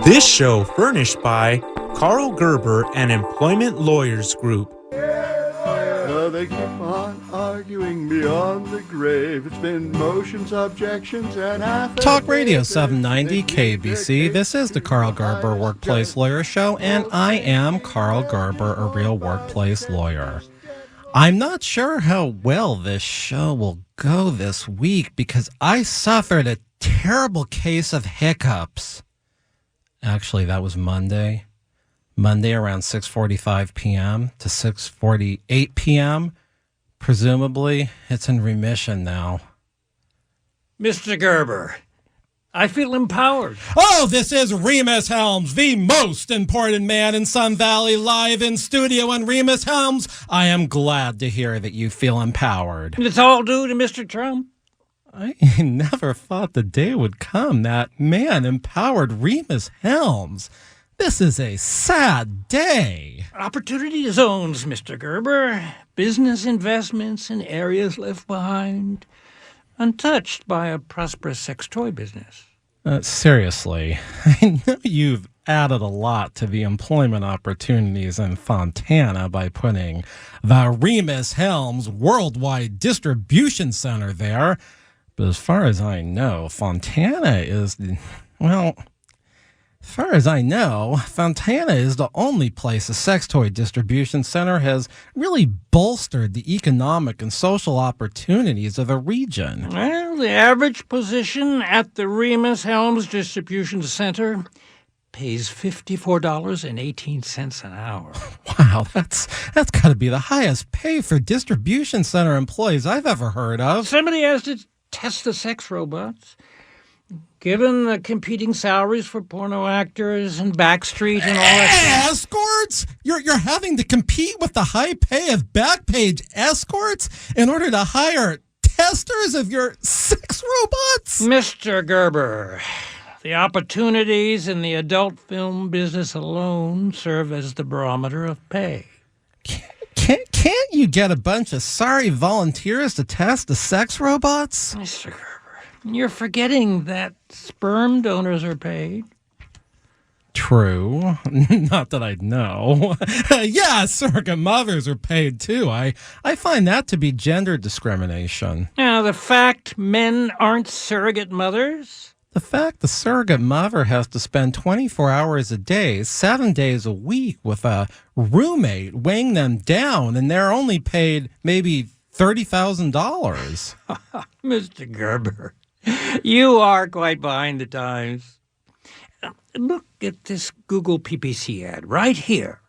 This show furnished by Karl Gerber and Employment Lawyers Group. They keep on arguing beyond the grave. It's been motions, objections, and half. Talk Radio 790 KBC. This is the Karl Gerber Workplace Lawyer Show, and I am Karl Gerber, a real workplace lawyer. I'm not sure how well this show will go this week because I suffered a terrible case of hiccups. Actually, that was Monday around 6:45 p.m. to 6:48 p.m. Presumably, it's in remission now. Mr. Gerber, I feel empowered. Oh, this is Rhemus Helms, the most important man in Sun Valley, live in studio. And Rhemus Helms, I am glad to hear that you feel empowered. It's all due to Mr. Trump. I never thought the day would come that man empowered Rhemus Helms. This is a sad day. Opportunity zones, Mr. Gerber. Business investments in areas left behind, untouched by a prosperous sex toy business. Seriously, I know you've added a lot to the employment opportunities in Fontana by putting the Rhemus Helms Worldwide Distribution Center there. But as far as I know, Fontana is the only place a sex toy distribution center has really bolstered the economic and social opportunities of the region. Well, the average position at the Rhemus Helms Distribution Center pays $54.18 an hour. Wow, that's got to be the highest pay for distribution center employees I've ever heard of. Somebody has to test the sex robots. Given the competing salaries for porno actors and Backstreet and all that. Escorts? You're having to compete with the high pay of Backpage escorts in order to hire testers of your sex robots? Mr. Gerber, the opportunities in the adult film business alone serve as the barometer of pay. Can't you get a bunch of sorry volunteers to test the sex robots? Mr. Gerber, you're forgetting that sperm donors are paid. True. Not that I'd know. Yeah, surrogate mothers are paid too. I find that to be gender discrimination. Now, the fact men aren't surrogate mothers? The fact the surrogate mother has to spend 24 hours a day, 7 days a week with a roommate weighing them down, and they're only paid maybe $30,000. Mr. Gerber, you are quite behind the times. Look at this Google PPC ad right here.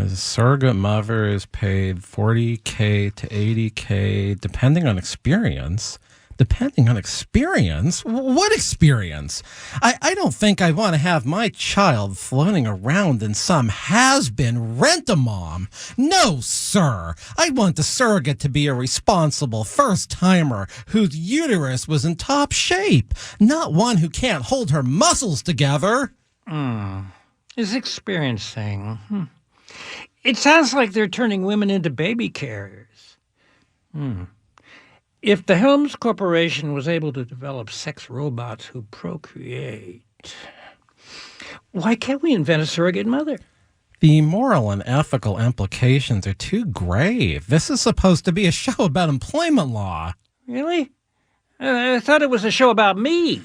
Surrogate mother is paid $40K to $80K, depending on experience. Depending on experience? What experience? I don't think I want to have my child floating around in some has-been rent-a-mom. No, sir. I want the surrogate to be a responsible first-timer whose uterus was in top shape, not one who can't hold her muscles together. This experience thing. It sounds like they're turning women into baby carriers. If the Helms Corporation was able to develop sex robots who procreate, why can't we invent a surrogate mother? The moral and ethical implications are too grave. This is supposed to be a show about employment law. Really? I thought it was a show about me.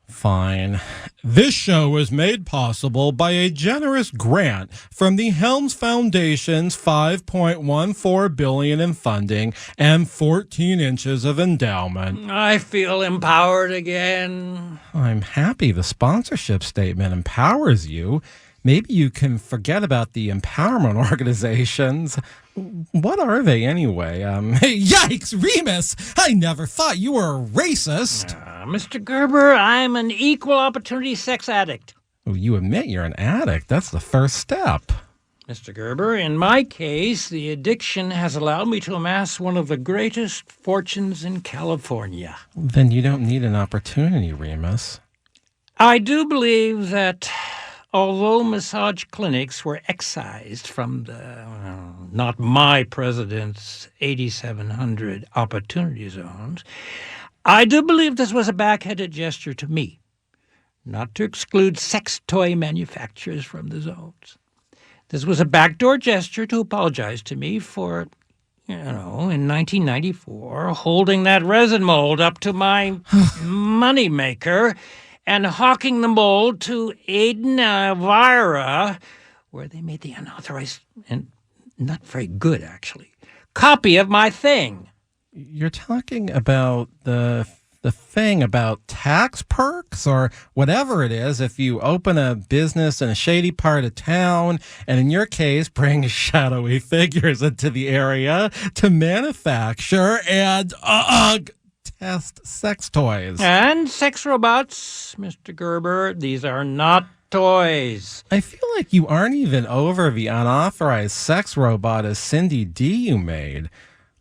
Fine. This show was made possible by a generous grant from the Helms Foundation's $5.14 billion in funding and 14 inches of endowment. I feel empowered again. I'm happy the sponsorship statement empowers you. Maybe you can forget about the empowerment organizations. What are they anyway? Yikes, Rhemus! I never thought you were a racist. Mr. Gerber, I'm an equal opportunity sex addict. Oh, you admit you're an addict. That's the first step. Mr. Gerber, in my case, the addiction has allowed me to amass one of the greatest fortunes in California. Then you don't need an opportunity, Rhemus. I do believe that although massage clinics were excised from the, not my president's 8,700 opportunity zones, I do believe this was a backhanded gesture to me. not to exclude sex toy manufacturers from the zones. This was a backdoor gesture to apologize to me for, in 1994, holding that resin mold up to my moneymaker and hawking the mold to Aden, Elvira, where they made the unauthorized and not very good, actually, copy of my thing. You're talking about the thing about tax perks or whatever it is if you open a business in a shady part of town and in your case bring shadowy figures into the area to manufacture and test sex toys. And sex robots, Mr. Gerber, these are not toys. I feel like you aren't even over the unauthorized sex robot as Cindy D you made.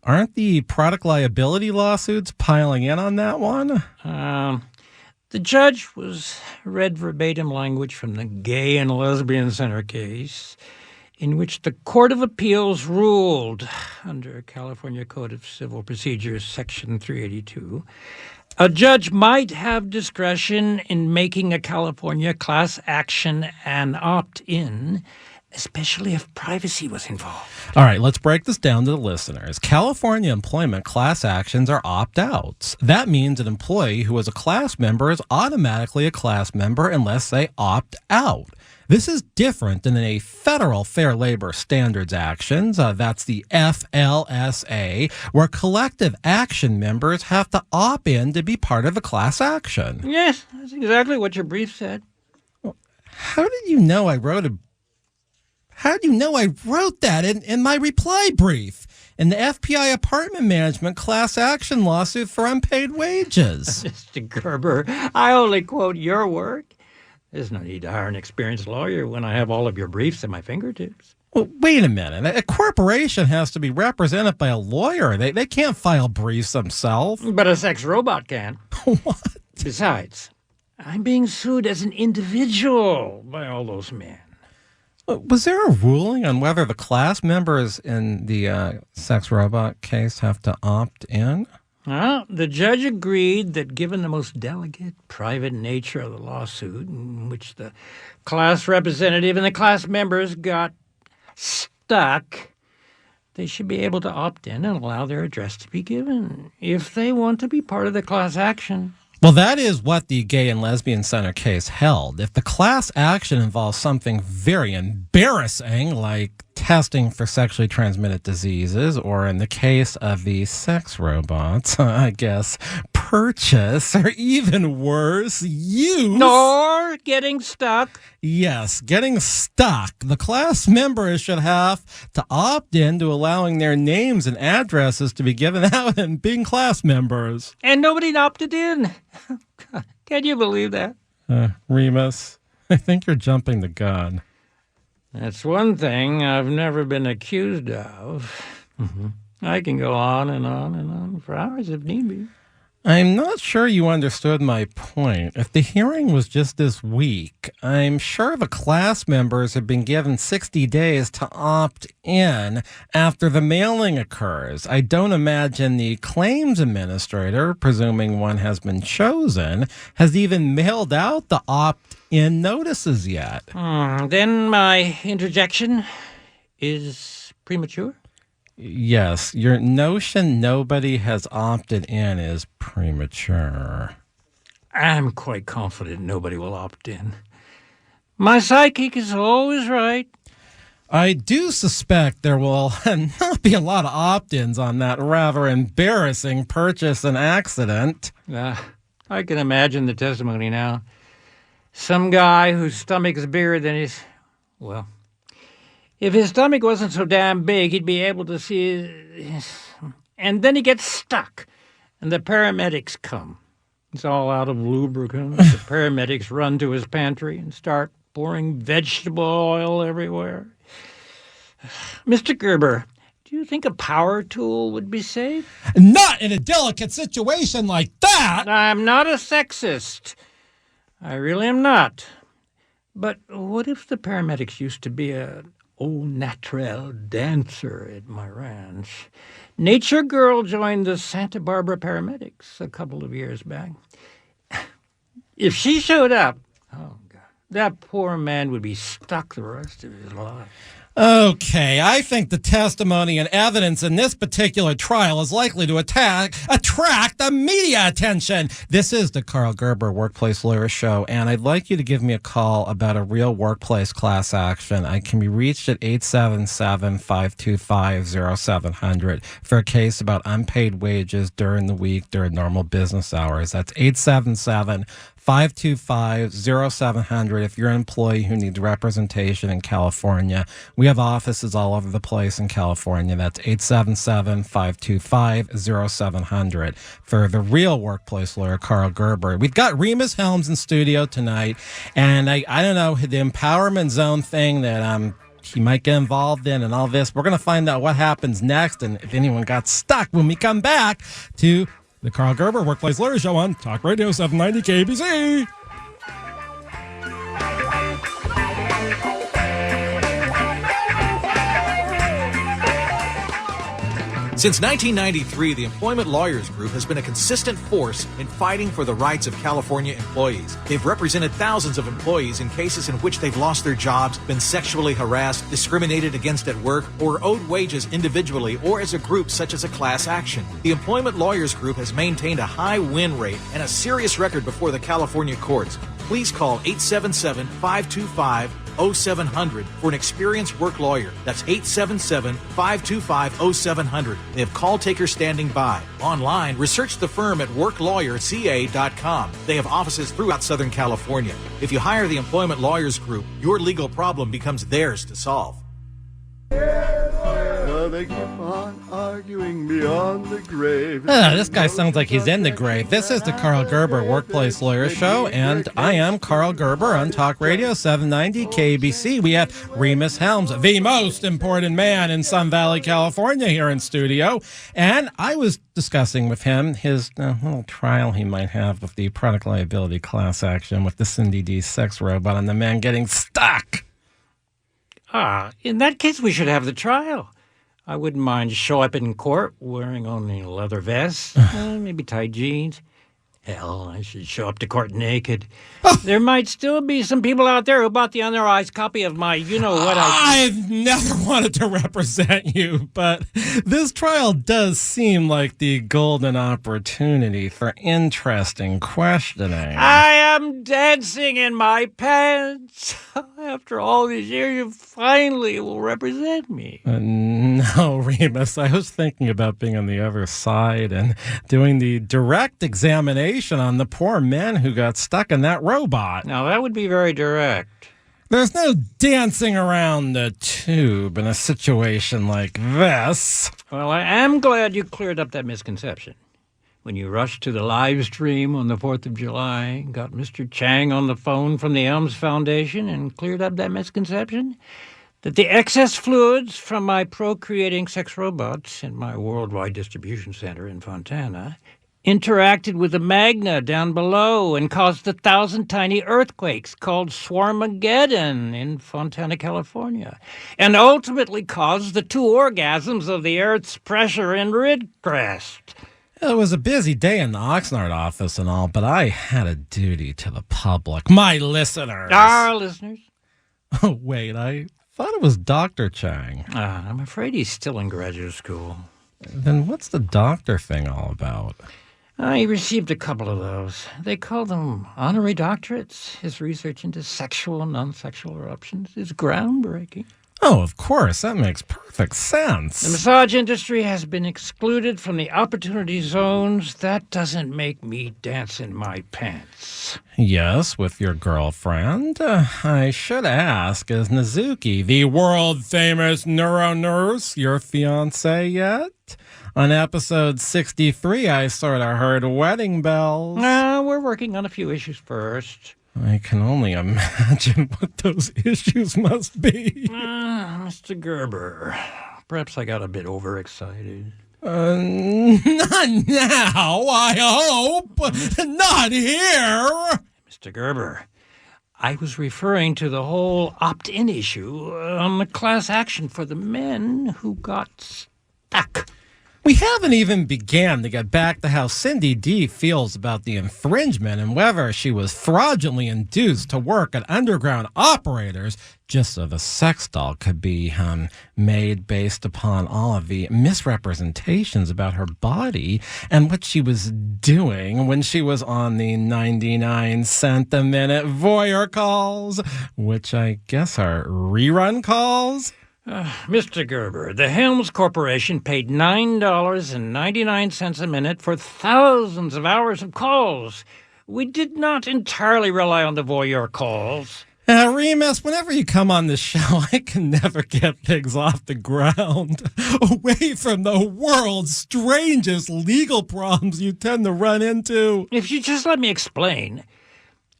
Aren't the product liability lawsuits piling in on that one? The judge was read verbatim language from the Gay and Lesbian Center case, in which the Court of Appeals ruled, under California Code of Civil Procedures, Section 382, a judge might have discretion in making a California class action an opt-in, especially if privacy was involved. All right, let's break this down to the listeners. California employment class actions are opt-outs. That means an employee who is a class member is automatically a class member unless they opt out. This is different than in a federal Fair Labor Standards actions, that's the FLSA, where collective action members have to opt in to be part of a class action. Yes, that's exactly what your brief said. How did you know I wrote that in my reply brief in the FPI apartment management class action lawsuit for unpaid wages? Mr. Gerber, I only quote your work. There's no need to hire an experienced lawyer when I have all of your briefs at my fingertips. Well, wait a minute. A corporation has to be represented by a lawyer. They can't file briefs themselves. But a sex robot can. What? Besides, I'm being sued as an individual by all those men. Was there a ruling on whether the class members in the sex robot case have to opt in? Well, the judge agreed that given the most delicate, private nature of the lawsuit, in which the class representative and the class members got stuck, they should be able to opt in and allow their address to be given if they want to be part of the class action. Well, that is what the Gay and Lesbian Center case held. If the class action involves something very embarrassing, like testing for sexually transmitted diseases, or in the case of the sex robots, I guess, purchase, or even worse, use. Or getting stuck. Yes, getting stuck. The class members should have to opt in to allowing their names and addresses to be given out and being class members. And nobody opted in. Can you believe that? Rhemus, I think you're jumping the gun. That's one thing I've never been accused of. I can go on and on and on for hours if need be. I'm not sure you understood my point. If the hearing was just this week, I'm sure the class members have been given 60 days to opt in after the mailing occurs. I don't imagine the claims administrator, presuming one has been chosen, has even mailed out the opt-in notices yet. Then my interjection is premature? Yes, your notion nobody has opted in is premature. I'm quite confident nobody will opt in. My psychic is always right. I do suspect there will not be a lot of opt-ins on that rather embarrassing purchase and accident. I can imagine the testimony now. Some guy whose stomach is bigger than his... Well, if his stomach wasn't so damn big, he'd be able to see his... And then he gets stuck, and the paramedics come. He's all out of lubricant. The paramedics run to his pantry and start pouring vegetable oil everywhere. Mr. Gerber, do you think a power tool would be safe? Not in a delicate situation like that! I'm not a sexist. I really am not. But what if the paramedics used to be an au naturel dancer at my ranch? Nature Girl joined the Santa Barbara paramedics a couple of years back. If she showed up, Oh, God. That poor man would be stuck the rest of his life. Okay, I think the testimony and evidence in this particular trial is likely to attract the media attention. This is the Karl Gerber Workplace Lawyer Show, and I'd like you to give me a call about a real workplace class action. I can be reached at 877-525-0700 for a case about unpaid wages during the week during normal business hours. That's 877-525-0700 if you're an employee who needs representation in California. We have offices all over the place in California. That's 877-525-0700 for the real workplace lawyer, Karl Gerber. We've got Rhemus Helms in studio tonight, and I don't know, the empowerment zone thing that he might get involved in and all this. We're going to find out what happens next and if anyone got stuck when we come back to the Karl Gerber Workplace Lawyer Show on Talk Radio 790 KBC. Since 1993, the Employment Lawyers Group has been a consistent force in fighting for the rights of California employees. They've represented thousands of employees in cases in which they've lost their jobs, been sexually harassed, discriminated against at work, or owed wages individually or as a group such as a class action. The Employment Lawyers Group has maintained a high win rate and a serious record before the California courts. Please call 877-525-0700 for an experienced work lawyer. That's 877-525-0700. They have call takers standing by. Online, research the firm at worklawyerca.com. They have offices throughout Southern California. If you hire the Employment Lawyers Group, your legal problem becomes theirs to solve. They keep on arguing beyond the grave. This guy sounds like he's in the grave. This is the Karl Gerber Workplace Lawyer Show, and I am Karl Gerber on Talk Radio 790 KBC. We have Rhemus Helms, the most important man in Sun Valley, California, here in studio. And I was discussing with him his little trial he might have with the product liability class action with the Cindy D sex robot and the man getting stuck. In that case, we should have the trial. I wouldn't mind show up in court wearing only a leather vest, maybe tight jeans. Hell, I should show up to court naked. There might still be some people out there who bought the unauthorized copy of my you-know-what. I've never wanted to represent you, but this trial does seem like the golden opportunity for interesting questioning. I am dancing in my pants. After all these years, you finally will represent me. No, Rhemus, I was thinking about being on the other side and doing the direct examination on the poor men who got stuck in that robot. Now, that would be very direct. There's no dancing around the tube in a situation like this. Well, I am glad you cleared up that misconception. When you rushed to the live stream on the 4th of July, got Mr. Chang on the phone from the Helms Foundation and cleared up that misconception that the excess fluids from my procreating sex robots in my worldwide distribution center in Fontana interacted with the magna down below and caused 1,000 tiny earthquakes called Swarmageddon in Fontana, California, and ultimately caused the 2 orgasms of the Earth's pressure in Ridgecrest. It was a busy day in the Oxnard office and all, but I had a duty to the public, my listeners. Our listeners? Oh, wait, I thought it was Dr. Chang. I'm afraid he's still in graduate school. Then what's the doctor thing all about? He received a couple of those. They call them honorary doctorates. His research into sexual and non-sexual eruptions is groundbreaking. Oh, of course. That makes perfect sense. The massage industry has been excluded from the opportunity zones. That doesn't make me dance in my pants. Yes, with your girlfriend. I should ask, is Nizuki, the world-famous neuro-nurse, your fiancé yet? On episode 63, I sort of heard wedding bells. We're working on a few issues first. I can only imagine what those issues must be. Mr. Gerber, perhaps I got a bit overexcited. Not now, I hope. Not here. Mr. Gerber, I was referring to the whole opt-in issue on the class action for the men who got stuck. We haven't even began to get back to how Cindy D feels about the infringement and whether she was fraudulently induced to work at underground operators just so the sex doll could be made based upon all of the misrepresentations about her body and what she was doing when she was on the 99-cent a minute voyeur calls, which I guess are rerun calls. Mr. Gerber, the Helms Corporation paid $9.99 a minute for thousands of hours of calls. We did not entirely rely on the voyeur calls. Rhemus, whenever you come on the show, I can never get things off the ground. Away from the world's strangest legal problems you tend to run into. If you just let me explain,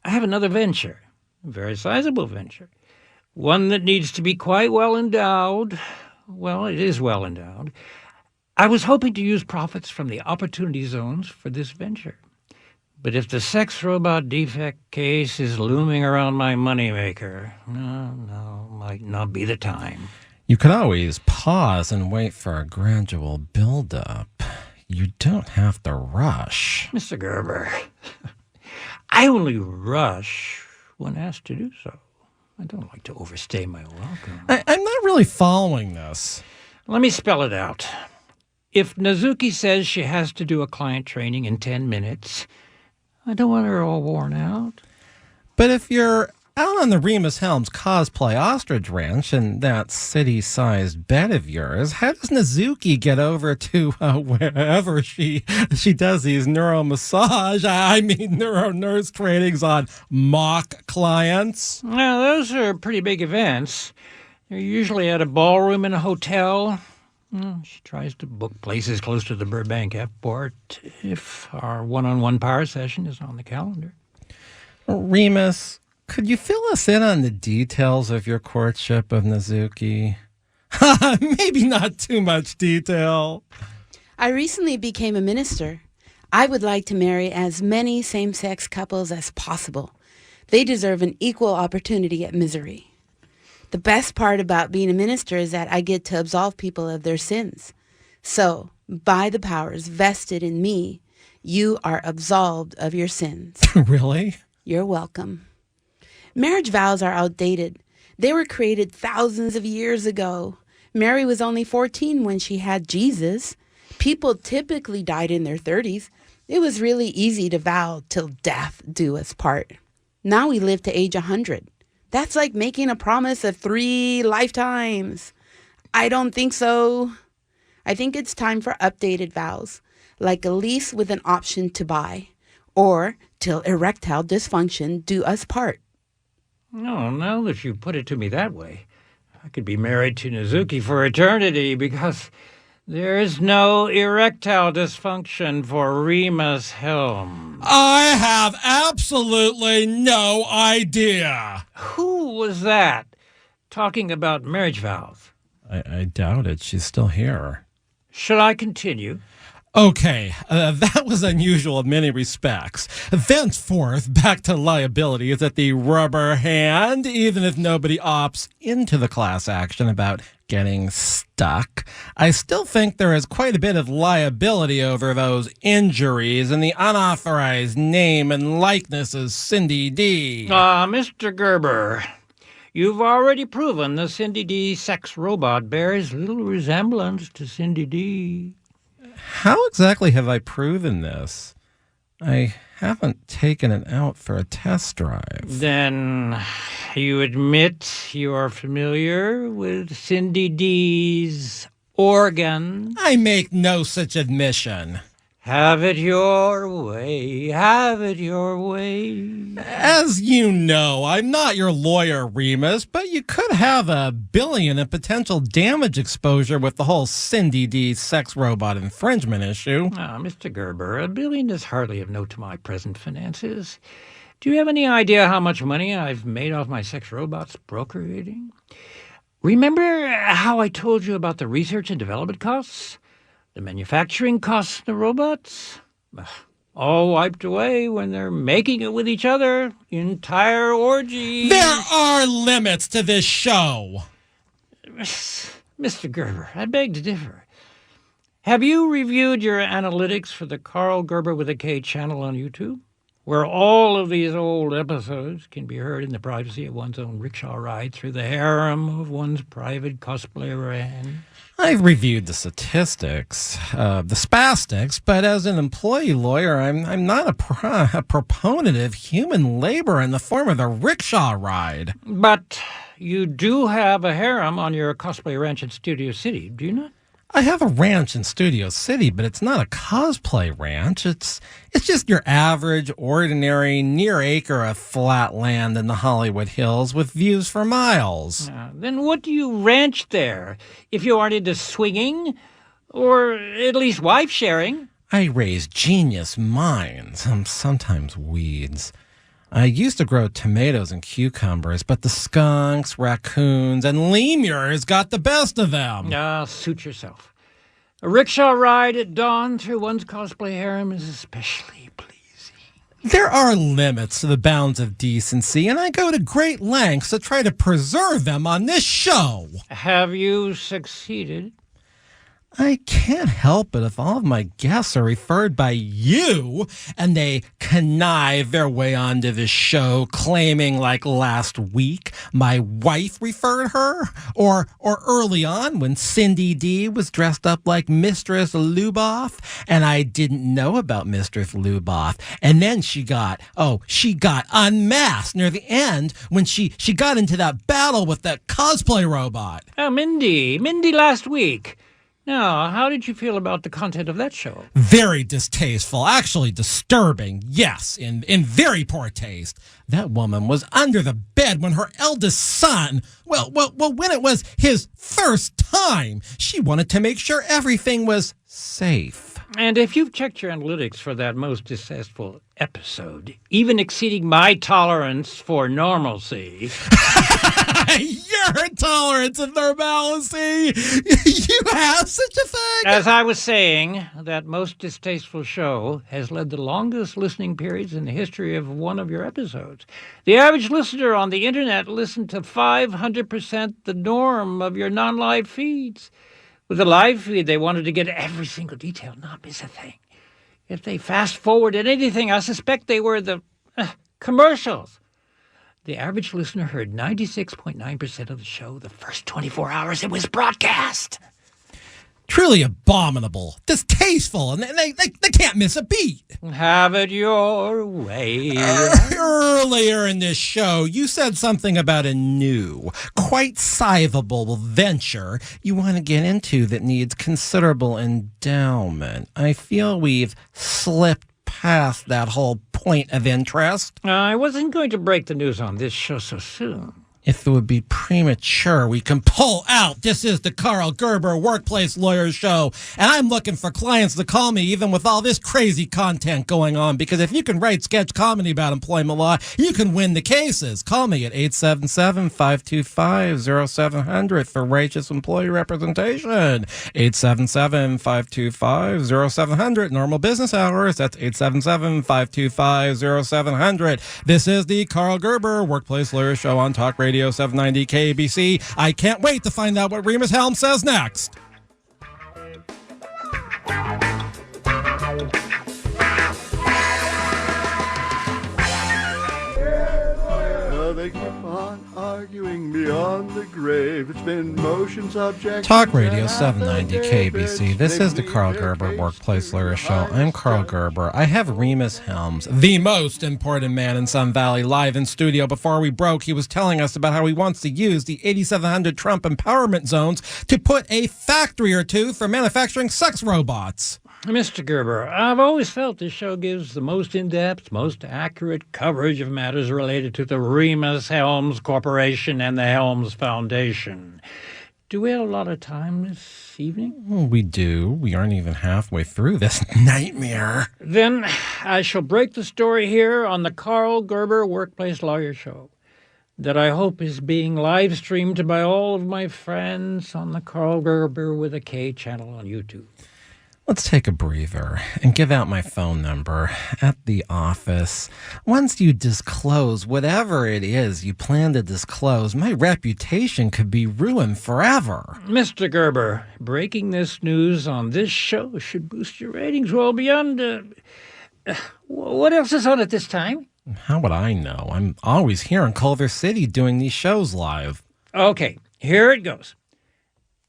I have another venture, a very sizable venture. One that needs to be quite well endowed. Well, it is well endowed. I was hoping to use profits from the opportunity zones for this venture. But if the sex robot defect case is looming around my moneymaker, no, might not be the time. You could always pause and wait for a gradual buildup. You don't have to rush. Mr. Gerber, I only rush when asked to do so. I don't like to overstay my welcome. I'm not really following this. Let me spell it out. If Nazuki says she has to do a client training in 10 minutes, I don't want her all worn out. But if you're out on the Rhemus Helms cosplay ostrich ranch in that city-sized bed of yours, how does Nazuki get over to wherever she does these neuro nurse trainings on mock clients? Well, those are pretty big events. They're usually at a ballroom in a hotel. She tries to book places close to the Burbank airport if our one-on-one power session is on the calendar. Rhemus, could you fill us in on the details of your courtship of Nazuki? Maybe not too much detail. I recently became a minister. I would like to marry as many same-sex couples as possible. They deserve an equal opportunity at misery. The best part about being a minister is that I get to absolve people of their sins. So, by the powers vested in me, you are absolved of your sins. Really? You're welcome. Marriage vows are outdated. They were created thousands of years ago. Mary was only 14 when she had Jesus. People typically died in their 30s. It was really easy to vow till death do us part. Now we live to age 100. That's like making a promise of 3 lifetimes. I don't think so. I think it's time for updated vows, like a lease with an option to buy, or till erectile dysfunction do us part. No, now that you put it to me that way, I could be married to Nazuki for eternity because there is no erectile dysfunction for Rhemus Helms. I have absolutely no idea. Who was that talking about marriage vows? I doubt it. She's still here. Should I continue? Okay, that was unusual in many respects. Thenceforth, back to liability is at the rubber hand, even if nobody opts into the class action about getting stuck. I still think there is quite a bit of liability over those injuries and the unauthorized name and likeness as Cindy D. Mr. Gerber, you've already proven the Cindy D sex robot bears little resemblance to Cindy D. How exactly have I proven this? I haven't taken it out for a test drive. Then you admit you are familiar with Cindy D's organ? I make no such admission. Have it your way, have it your way. As you know, I'm not your lawyer, Rhemus, but you could have $1 billion in potential damage exposure with the whole Cindy D sex robot infringement issue. Mr. Gerber, $1 billion is hardly of note to my present finances. Do you have any idea how much money I've made off my sex robots procreating? Remember how I told you about the research and development costs? The manufacturing costs of the robots? All wiped away when they're making it with each other. Entire orgies. There are limits to this show. Mr. Gerber, I beg to differ. Have you reviewed your analytics for the Karl Gerber with a K channel on YouTube, where all of these old episodes can be heard in the privacy of one's own rickshaw ride through the harem of one's private cosplay van? I've reviewed the statistics, the spastics, but as an employee lawyer, I'm not a proponent of human labor in the form of the rickshaw ride. But you do have a harem on your cosplay ranch in Studio City, do you not? I have a ranch in Studio City, but it's not a cosplay ranch. It's just your average, ordinary, near acre of flat land in the Hollywood Hills with views for miles. Then what do you ranch there, if you aren't into swinging, or at least wife sharing? I raise genius minds, sometimes weeds. I used to grow tomatoes and cucumbers, but the skunks, raccoons, and lemurs got the best of them. Suit yourself. A rickshaw ride at dawn through one's cosplay harem is especially pleasing. There are limits to the bounds of decency, and I go to great lengths to try to preserve them on this show. Have you succeeded? I can't help it if all of my guests are referred by you and they connive their way onto the show claiming like last week my wife referred her or early on when Cindy D was dressed up like Mistress Luboff and I didn't know about Mistress Luboff. And then she got unmasked near the end when she got into that battle with that cosplay robot. Oh, Mindy last week. Now, how did you feel about the content of that show? Very distasteful, actually disturbing, yes, in very poor taste. That woman was under the bed when her eldest son, when it was his first time, she wanted to make sure everything was safe. And if you've checked your analytics for that most distasteful episode, even exceeding my tolerance for normalcy... Your tolerance of normalcy! You have such a thing! As I was saying, that most distasteful show has led the longest listening periods in the history of one of your episodes. The average listener on the internet listened to 500% the norm of your non-live feeds. With the live feed, they wanted to get every single detail, not miss a thing. If they fast-forwarded anything, I suspect they were the commercials. The average listener heard 96.9% of the show the first 24 hours it was broadcast. Truly abominable, distasteful, and they can't miss a beat. Have it your way. Earlier in this show, you said something about a new, quite sizable venture you want to get into that needs considerable endowment. I feel we've slipped past that whole point of interest. I wasn't going to break the news on this show so soon. If it would be premature, we can pull out. This is the Karl Gerber Workplace Lawyers Show, and I'm looking for clients to call me even with all this crazy content going on, because if you can write sketch comedy about employment law, you can win the cases. Call me at 877-525-0700 for righteous employee representation. 877-525-0700. Normal business hours. That's 877-525-0700. This is the Karl Gerber Workplace Lawyers Show on Talk Radio 790 KBC. I can't wait to find out what Rhemus Helms says next. They keep on arguing beyond the grave. It's been motions, objections. Talk Radio 790 KBC. This is the Karl Gerber Workplace Lawyers Show. I'm Karl Gerber. I have Rhemus Helms, the most important man in Sun Valley, live in studio. Before we broke, he was telling us about how he wants to use the 8,700 Trump empowerment zones to put a factory or two for manufacturing sex robots. Mr. Gerber, I've always felt this show gives the most in-depth, most accurate coverage of matters related to the Rhemus Helms Corporation and the Helms Foundation. Do we have a lot of time this evening? We do. We aren't even halfway through this nightmare. Then I shall break the story here on the Karl Gerber Workplace Lawyer Show that I hope is being live-streamed by all of my friends on the Karl Gerber with a K channel on YouTube. Let's take a breather and give out my phone number at the office. Once you disclose whatever it is you plan to disclose, my reputation could be ruined forever. Mr. Gerber, breaking this news on this show should boost your ratings well beyond... what else is on at this time? How would I know? I'm always here in Culver City doing these shows live. Okay, here it goes.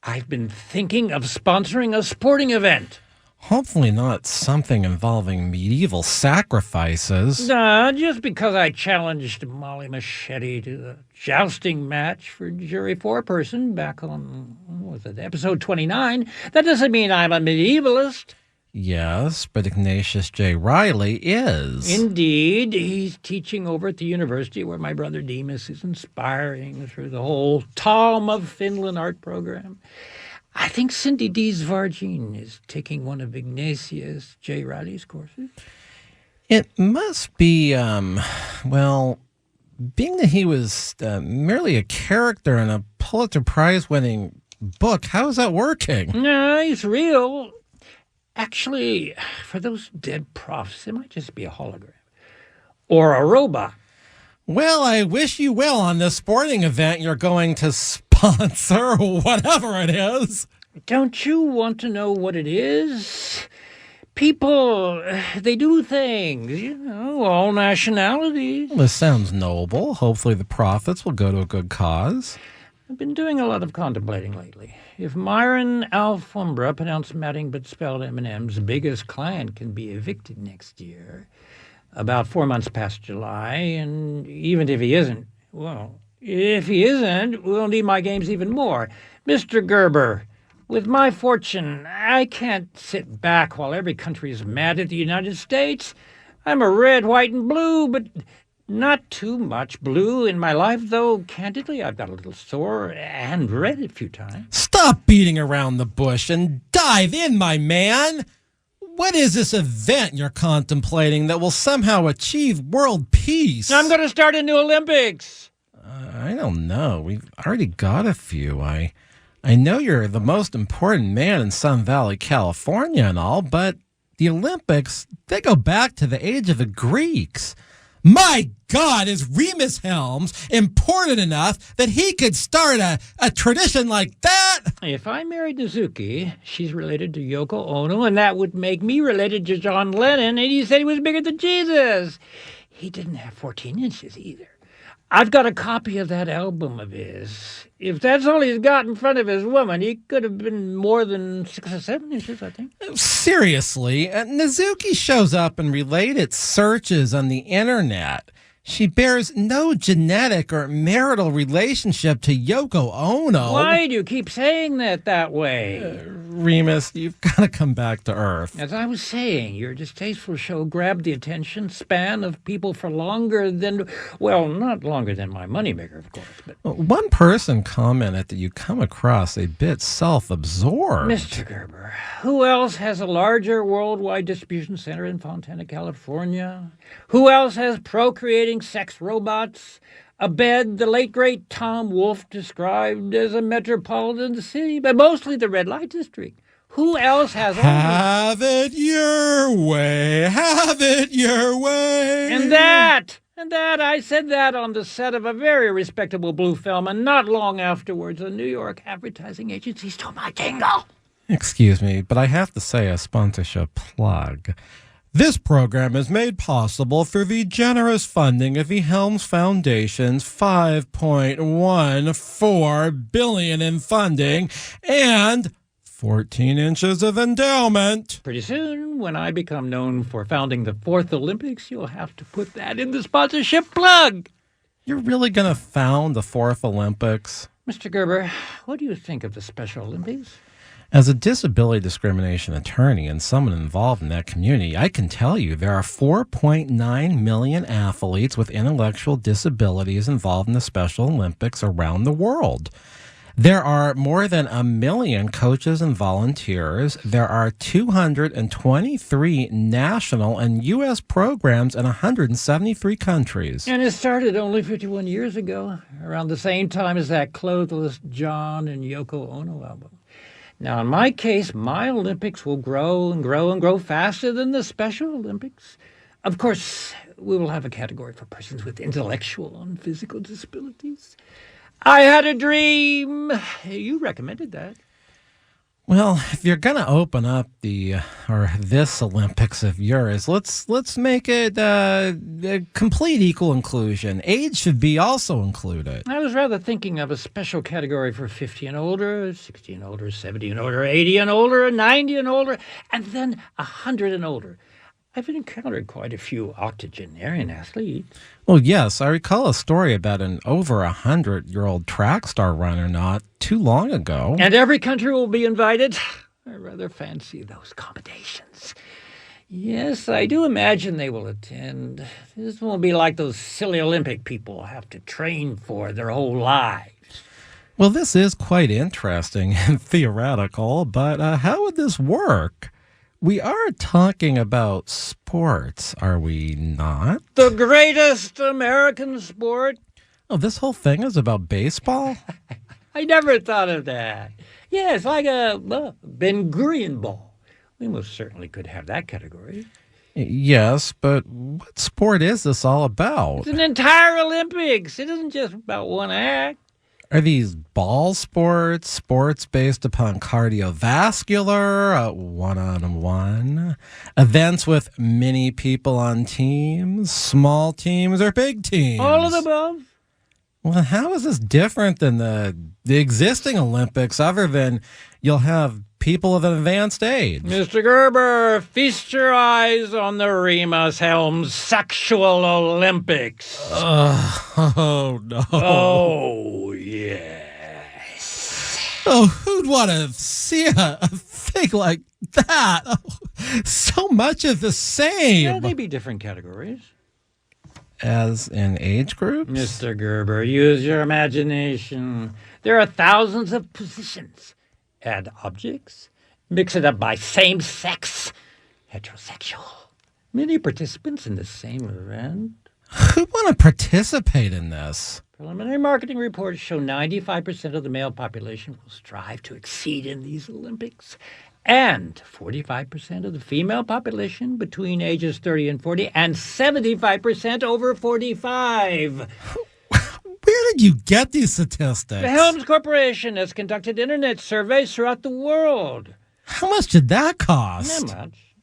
I've been thinking of sponsoring a sporting event. Hopefully not something involving medieval sacrifices. Nah, just because I challenged Molly Machete to a jousting match for jury foreperson back on, what was it, episode 29, that doesn't mean I'm a medievalist. Yes, but Ignatius J. Riley is. Indeed. He's teaching over at the university where my brother Demas is inspiring through the whole Tom of Finland art program. I think Cindy Dees Vargine is taking one of Ignatius J. Riley's courses. It must be, well, being that he was merely a character in a Pulitzer Prize-winning book, how is that working? No, he's real. Actually, for those dead profs, it might just be a hologram. Or a robot. Well, I wish you well on this sporting event you're going to sponsor, whatever it is. Don't you want to know what it is? People, they do things, all nationalities. This sounds noble. Hopefully the profits will go to a good cause. I've been doing a lot of contemplating lately. If Myron Alfombra, pronounced Matting but spelled M&M's biggest client, can be evicted next year, about 4 months past July, and even if he isn't, well, if he isn't, we'll need my games even more. Mr. Gerber, with my fortune, I can't sit back while every country is mad at the United States. I'm a red, white, and blue, but not too much blue in my life, though, candidly, I've got a little sore and read it a few times. Stop beating around the bush and dive in, my man. What is this event you're contemplating that will somehow achieve world peace? I'm going to start a new Olympics. I don't know. We've already got a few. I know you're the most important man in Sun Valley, California and all, but the Olympics, they go back to the age of the Greeks. My God, is Rhemus Helms important enough that he could start a tradition like that? If I married Nizuki, she's related to Yoko Ono, and that would make me related to John Lennon, and he said he was bigger than Jesus. He didn't have 14 inches either. I've got a copy of that album of his. If that's all he's got in front of his woman, he could have been more than 6 or 7 inches, I think. Seriously, Nizuki shows up in related searches on the internet. She bears no genetic or marital relationship to Yoko Ono. Why do you keep saying that way? Rhemus, you've got to come back to Earth. As I was saying, your distasteful show grabbed the attention span of people for longer than, well, not longer than my moneymaker, of course. But one person commented that you come across a bit self-absorbed. Mr. Gerber, who else has a larger worldwide distribution center in Fontana, California? Who else has procreating sex robots? A bed the late, great Tom Wolfe described as a metropolitan city, but mostly the red light district. Who else has all Have it your way, have it your way. And that, I said that on the set of a very respectable blue film, and not long afterwards, a New York advertising agency stole my jingle. Excuse me, but I have to say a sponsorship plug. This program is made possible through the generous funding of the Helms Foundation's $5.14 billion in funding and 14 inches of endowment. Pretty soon, when I become known for founding the 4th Olympics, you'll have to put that in the sponsorship plug. You're really going to found the 4th Olympics? Mr. Gerber, what do you think of the Special Olympics? As a disability discrimination attorney and someone involved in that community, I can tell you there are 4.9 million athletes with intellectual disabilities involved in the Special Olympics around the world. There are more than 1 million coaches and volunteers. There are 223 national and U.S. programs in 173 countries. And it started only 51 years ago, around the same time as that Clothless John and Yoko Ono album. Now, in my case, my Olympics will grow and grow and grow faster than the Special Olympics. Of course, we will have a category for persons with intellectual and physical disabilities. I had a dream. You recommended that. Well, if you're gonna open up this Olympics of yours, let's make it a complete equal inclusion. Age should be also included. I was rather thinking of a special category for 50 and older, 60 and older, 70 and older, 80 and older, 90 and older, and then 100 and older. I've encountered quite a few octogenarian athletes. Well, yes, I recall a story about an over 100-year-old track star runner not too long ago. And every country will be invited. I rather fancy those accommodations. Yes, I do imagine they will attend. This won't be like those silly Olympic people have to train for their whole lives. Well, this is quite interesting and theoretical, but how would this work? We are talking about sports, are we not? The greatest American sport? Oh, this whole thing is about baseball? I never thought of that. Yeah, it's like a Ben Gurion ball. We most certainly could have that category. Yes, but what sport is this all about? It's an entire Olympics. It isn't just about one act. Are these ball sports, sports based upon cardiovascular, one-on-one, events with many people on teams, small teams, or big teams? All of the above. Well, how is this different than the existing Olympics other than you'll have people of an advanced age? Mr. Gerber, feast your eyes on the Rhemus Helms Sexual Olympics. Oh, no. Oh, yes. Oh, who'd want to see a thing like that? Oh, so much of the same. Yeah, they'd be different categories. As in age groups? Mr. Gerber, use your imagination. There are thousands of positions. Add objects. Mix it up by same sex. Heterosexual. Many participants in the same event. Who'd want to participate in this? Preliminary marketing reports show 95% of the male population will strive to exceed in these Olympics. And 45% of the female population between ages 30 and 40, and 75% over 45. Where did you get these statistics? The Helms Corporation has conducted internet surveys throughout the world. How much did that cost? Not much.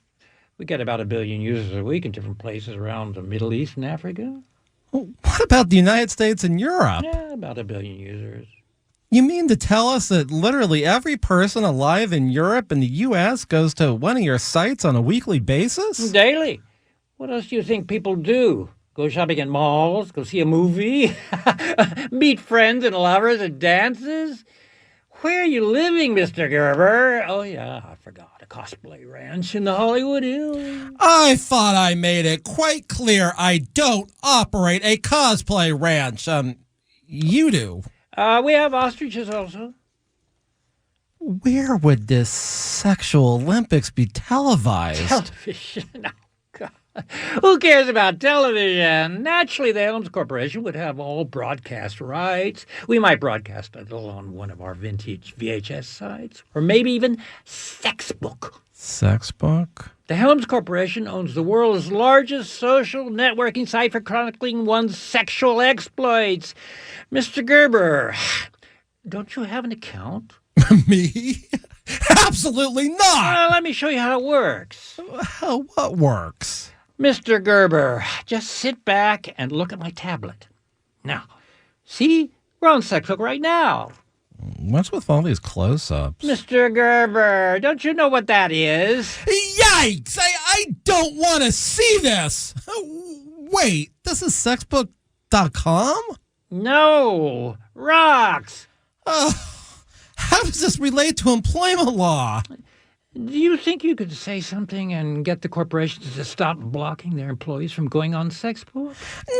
We get about 1 billion users a week in different places around the Middle East and Africa. Well, what about the United States and Europe? Yeah, about 1 billion users. You mean to tell us that literally every person alive in Europe and the U.S. goes to one of your sites on a weekly basis? Daily. What else do you think people do? Go shopping at malls? Go see a movie? Meet friends and lovers at dances? Where are you living, Mr. Gerber? Oh, yeah, I forgot. A cosplay ranch in the Hollywood Hills. I thought I made it quite clear I don't operate a cosplay ranch. You do. We have ostriches also. Where would this sexual Olympics be televised? Television? Oh, God. Who cares about television? Naturally, the Helms Corporation would have all broadcast rights. We might broadcast a little on one of our vintage VHS sites, or maybe even Sexbook. Sexbook? The Helms Corporation owns the world's largest social networking site for chronicling one's sexual exploits. Mr. Gerber, don't you have an account? Me? Absolutely not! Let me show you how it works. What works? Mr. Gerber, just sit back and look at my tablet. Now, see? We're on Sexbook right now. What's with all these close-ups? Mr. Gerber, don't you know what that is? Yikes! I don't want to see this! Wait, this is sexbook.com? No, rocks. How does this relate to employment law? Do you think you could say something and get the corporations to stop blocking their employees from going on Sexport?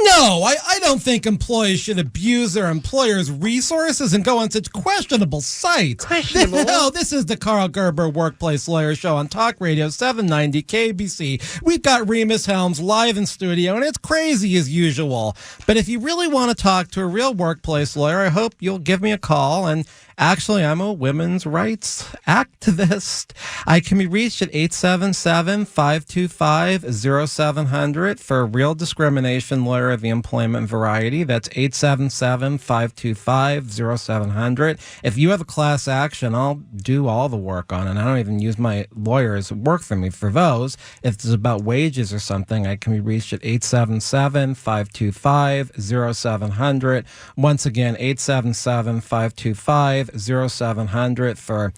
No, I don't think employees should abuse their employers' resources and go on such questionable sites. Questionable? No, this is the Karl Gerber Workplace Lawyer Show on Talk Radio 790 KBC. We've got Rhemus Helms live in studio, and it's crazy as usual. But if you really want to talk to a real workplace lawyer, I hope you'll give me a call. And actually, I'm a women's rights activist. I can be reached at 877-525-0700 for a real discrimination lawyer of the employment variety. That's 877-525-0700. If you have a class action, I'll do all the work on it. I don't even use my lawyers who work for me for those. If it's about wages or something, I can be reached at 877-525-0700. Once again, 877-525-0700 for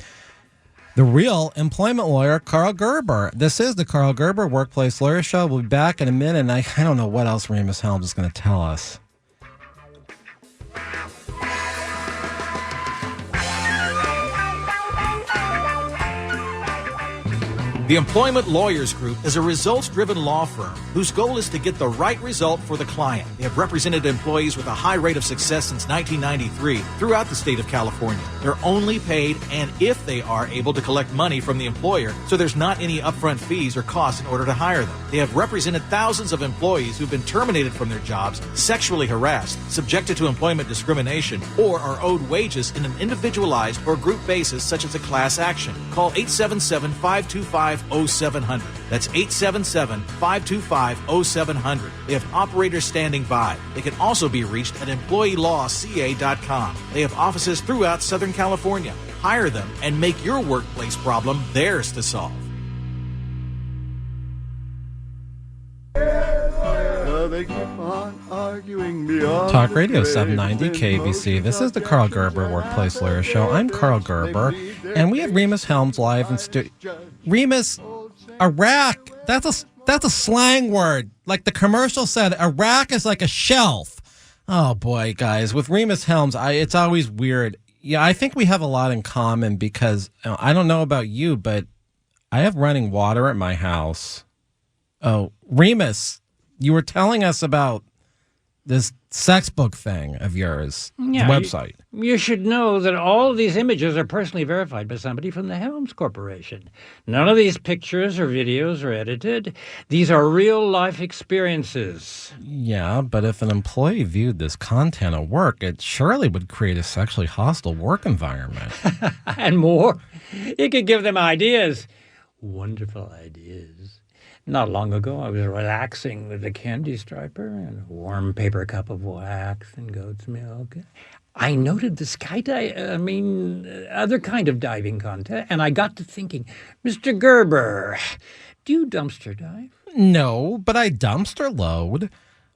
the real employment lawyer, Karl Gerber. This is the Karl Gerber Workplace Lawyer Show. We'll be back in a minute, and I don't know what else Rhemus Helms is going to tell us. The Employment Lawyers Group is a results-driven law firm whose goal is to get the right result for the client. They have represented employees with a high rate of success since 1993 throughout the state of California. They're only paid and if they are able to collect money from the employer, so there's not any upfront fees or costs in order to hire them. They have represented thousands of employees who've been terminated from their jobs, sexually harassed, subjected to employment discrimination, or are owed wages in an individualized or group basis such as a class action. Call 877-525-0700. That's 877-525-0700. They have operators standing by. They can also be reached at employeelawca.com. They have offices throughout Southern California. Hire them and make your workplace problem theirs to solve. They keep on arguing beyond Talk the Radio grave. 790 KBC. This is the Karl Gerber Workplace Lawyer Show. I'm Karl Gerber, and we have Rhemus Helms live in studio. Rhemus, a rack, that's a slang word. Like the commercial said, a rack is like a shelf. Oh boy, guys, with Rhemus Helms, it's always weird. Yeah, I think we have a lot in common because I don't know about you, but I have running water at my house. Oh, Rhemus, you were telling us about this sex book thing of yours, the website. You should know that all of these images are personally verified by somebody from the Helms Corporation. None of these pictures or videos are edited. These are real-life experiences. Yeah, but if an employee viewed this content at work, it surely would create a sexually hostile work environment. And more. It could give them ideas. Wonderful ideas. Not long ago, I was relaxing with a candy striper and a warm paper cup of wax and goat's milk. I noted the other kind of diving contest, and I got to thinking, Mr. Gerber, do you dumpster dive? No, but I dumpster load.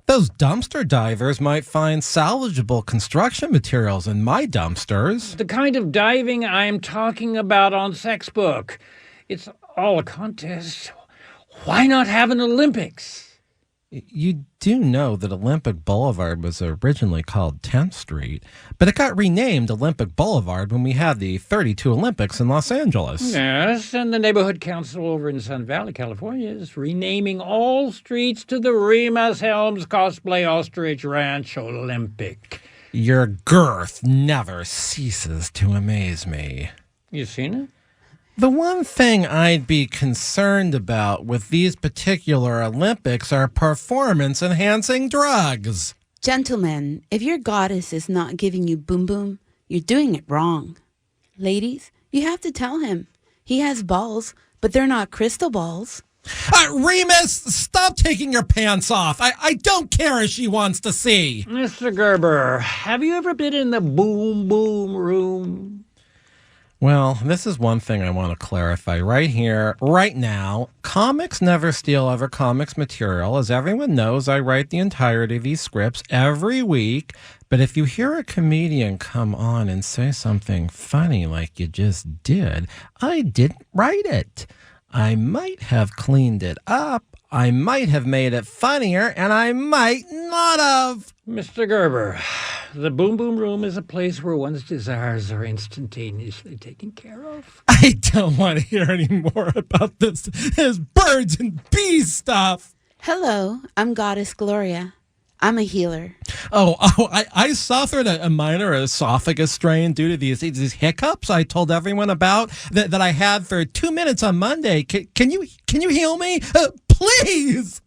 Those dumpster divers might find salvageable construction materials in my dumpsters. The kind of diving I'm talking about on Sexbook. It's all a contest. Why not have an Olympics? You do know that Olympic Boulevard was originally called 10th Street, but it got renamed Olympic Boulevard when we had the 32 Olympics in Los Angeles. Yes, and the neighborhood council over in Sun Valley, California, is renaming all streets to the Rhemus Helms Cosplay Ostrich Ranch Olympic. Your girth never ceases to amaze me. You seen it? The one thing I'd be concerned about with these particular Olympics are performance-enhancing drugs. Gentlemen, if your goddess is not giving you boom boom, you're doing it wrong. Ladies, you have to tell him. He has balls, but they're not crystal balls. Rhemus, stop taking your pants off. I don't care if she wants to see. Mr. Gerber, have you ever been in the boom boom room? Well, this is one thing I want to clarify right here, right now. Comics never steal other comics material. As everyone knows, I write the entirety of these scripts every week. But if you hear a comedian come on and say something funny like you just did, I didn't write it. I might have cleaned it up. I might have made it funnier, and I might not have. Mr. Gerber, the Boom Boom Room is a place where one's desires are instantaneously taken care of. I don't want to hear any more about this birds and bees stuff. Hello, I'm Goddess Gloria. I'm a healer. I suffered a minor esophagus strain due to these hiccups I told everyone about that I had for 2 minutes on Monday. Can you heal me? Please!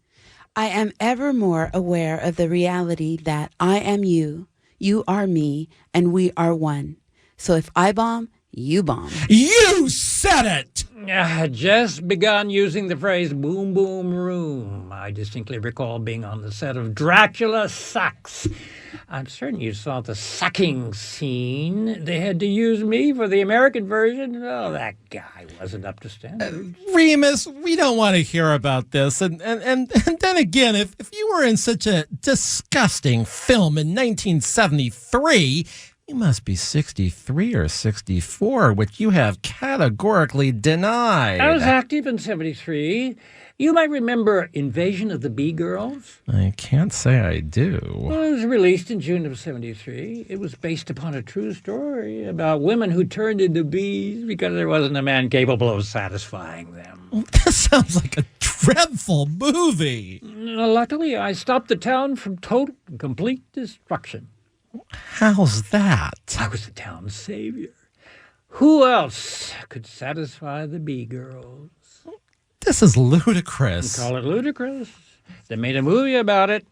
I am ever more aware of the reality that I am you, you are me, and we are one. So if I bomb, you bomb. You said it! I had just begun using the phrase boom boom room. I distinctly recall being on the set of Dracula Sucks. I'm certain you saw the sucking scene. They had to use me for the American version. Oh, that guy wasn't up to standard. Rhemus, we don't want to hear about this. And then again, if you were in such a disgusting film in 1973... you must be 63 or 64, which you have categorically denied. I was active in 73. You might remember Invasion of the Bee Girls. I can't say I do. Well, it was released in June of 73. It was based upon a true story about women who turned into bees because there wasn't a man capable of satisfying them. Well, this sounds like a dreadful movie. Luckily, I stopped the town from total and complete destruction. How's that? I was the town's savior. Who else could satisfy the bee girls? This is ludicrous. Call it ludicrous. They made a movie about it.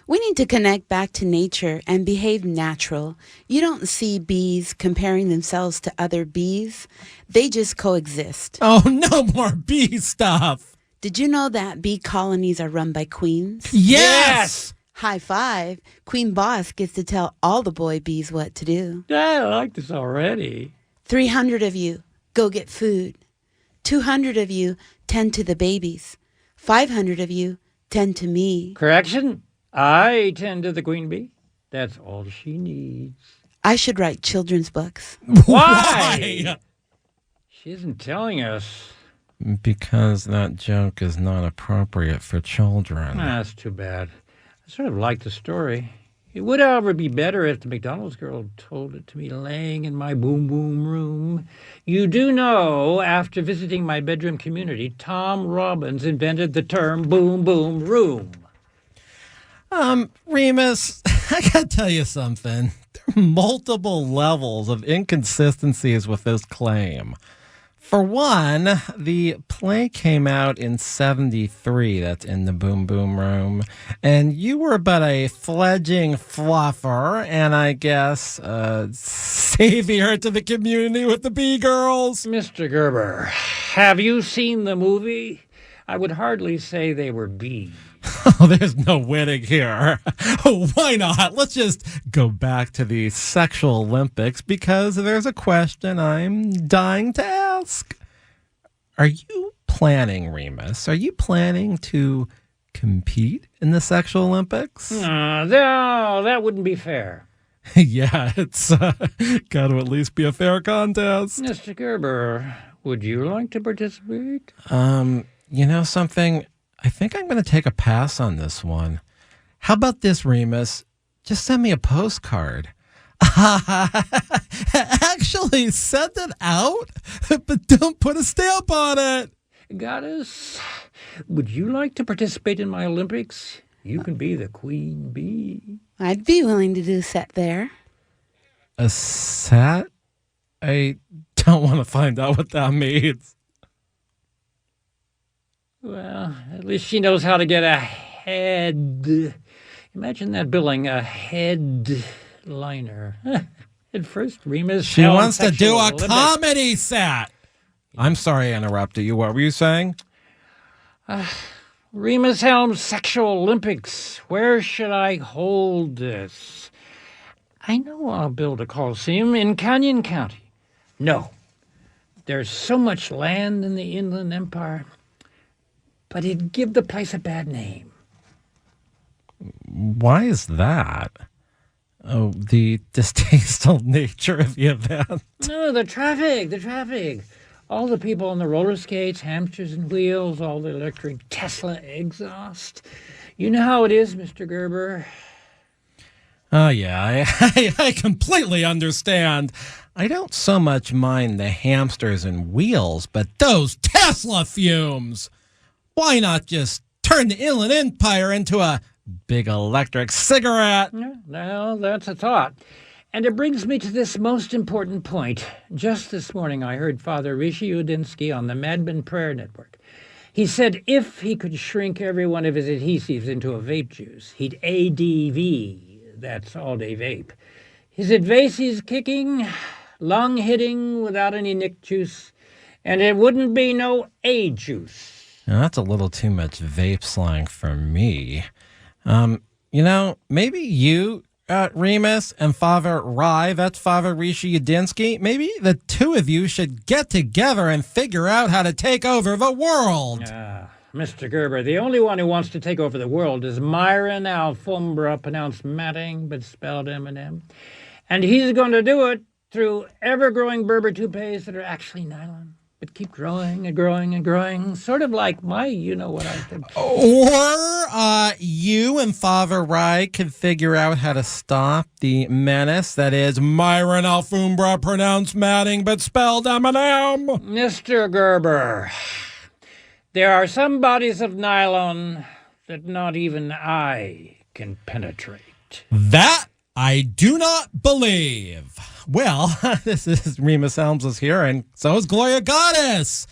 We need to connect back to nature and behave natural. You don't see bees comparing themselves to other bees. They just coexist. Oh, no more bee stuff. Did you know that bee colonies are run by queens? Yes! High five. Queen Boss gets to tell all the boy bees what to do. I like this already. 300 of you, go get food. 200 of you, tend to the babies. 500 of you, tend to me. Correction. I tend to the queen bee. That's all she needs. I should write children's books. Why? She isn't telling us. Because that joke is not appropriate for children. That's too bad. I sort of like the story. It would, however, be better if the McDonald's girl told it to me laying in my boom boom room. You do know, after visiting my bedroom community, Tom Robbins invented the term boom boom room. Rhemus, I gotta tell you something. There are multiple levels of inconsistencies with this claim. For one, the play came out in 73, that's in the Boom Boom Room, and you were but a fledgling fluffer and I guess savior to the community with the Bee Girls. Mr. Gerber, have you seen the movie? I would hardly say they were bees. Oh, there's no winning here. Oh, why not? Let's just go back to the sexual Olympics because there's a question I'm dying to ask. Are you planning, Rhemus? Are you planning to compete in the sexual Olympics? No, that wouldn't be fair. Yeah, it's got to at least be a fair contest. Mr. Gerber, would you like to participate? You know something? I think I'm going to take a pass on this one. How about this, Rhemus? Just send me a postcard. Actually, send it out, but don't put a stamp on it. Goddess, would you like to participate in my Olympics? You can be the queen bee. I'd be willing to do set there. A set? I don't want to find out what that means. Well, at least she knows how to get ahead. Imagine that billing, a headliner. At first, Rhemus She Helms wants to do a Olympics. comedy set. I'm sorry I interrupted you. What were you saying? Rhemus Helms Sexual Olympics. Where should I hold this? I know I'll build a coliseum in Canyon County. No, there's so much land in the Inland Empire, but it'd give the place a bad name. Why is that? Oh, the distasteful nature of the event. No, the traffic. All the people on the roller skates, hamsters and wheels, all the electric Tesla exhaust. You know how it is, Mr. Gerber. Oh, yeah, I completely understand. I don't so much mind the hamsters and wheels, but those Tesla fumes. Why not just turn the Inland Empire into a big electric cigarette? Well, that's a thought. And it brings me to this most important point. Just this morning, I heard Father Rishi Udinsky on the Madman Prayer Network. He said if he could shrink every one of his adhesives into a vape juice, he'd ADV, that's all-day vape. His advices kicking, lung hitting without any nick juice, and it wouldn't be no A juice. Now, that's a little too much vape slang for me. Maybe you, Rhemus, and Father Rye, that's Father Rishi Udinsky, maybe the two of you should get together and figure out how to take over the world. Mr. Gerber, the only one who wants to take over the world is Myron Alfombra, pronounced Matting, but spelled M&M. And he's going to do it through ever-growing Berber toupees that are actually nylon, but keep growing and growing and growing, sort of like my you-know-what-I-think. Or you and Father Rye could figure out how to stop the menace that is Myron Alfombra, pronounced Matting, but spelled M&M. Mr. Gerber, there are some bodies of nylon that not even I can penetrate. That I do not believe. Well, this is Rhemus Helms is here, and so is Gloria Goddess.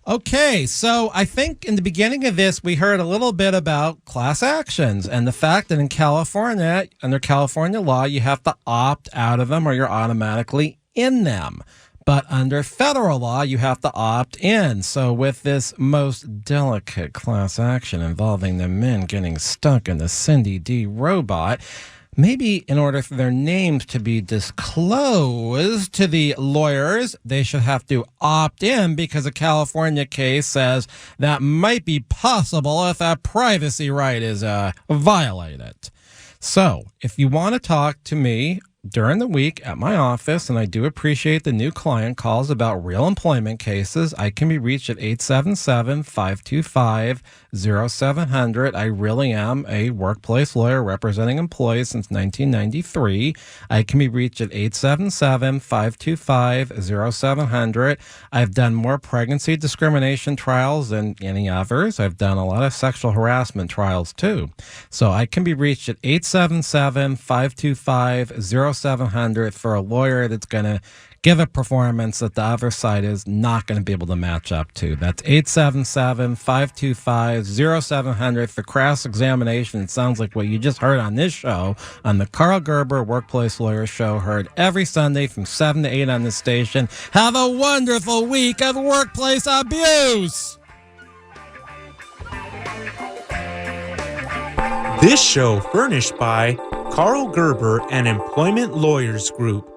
Okay, so I think in the beginning of this, we heard a little bit about class actions and the fact that in California, under California law, you have to opt out of them or you're automatically in them. But under federal law, you have to opt in. So with this most delicate class action involving the men getting stuck in the Cindy D robot, maybe in order for their names to be disclosed to the lawyers, they should have to opt in because a California case says that might be possible if that privacy right is violated. So if you want to talk to me during the week at my office, and I do appreciate the new client calls about real employment cases, I can be reached at 877-525-0700. I really am a workplace lawyer representing employees since 1993. I can be reached at 877-525-0700. I've done more pregnancy discrimination trials than any others. I've done a lot of sexual harassment trials too. So I can be reached at 877-525-0700 for a lawyer that's going to give a performance that the other side is not going to be able to match up to. That's 877-525-0700 for cross-examination. It sounds like what you just heard on this show, on the Karl Gerber Workplace Lawyer Show, heard every Sunday from 7 to 8 on this station. Have a wonderful week of workplace abuse! This show furnished by Karl Gerber and Employment Lawyers Group.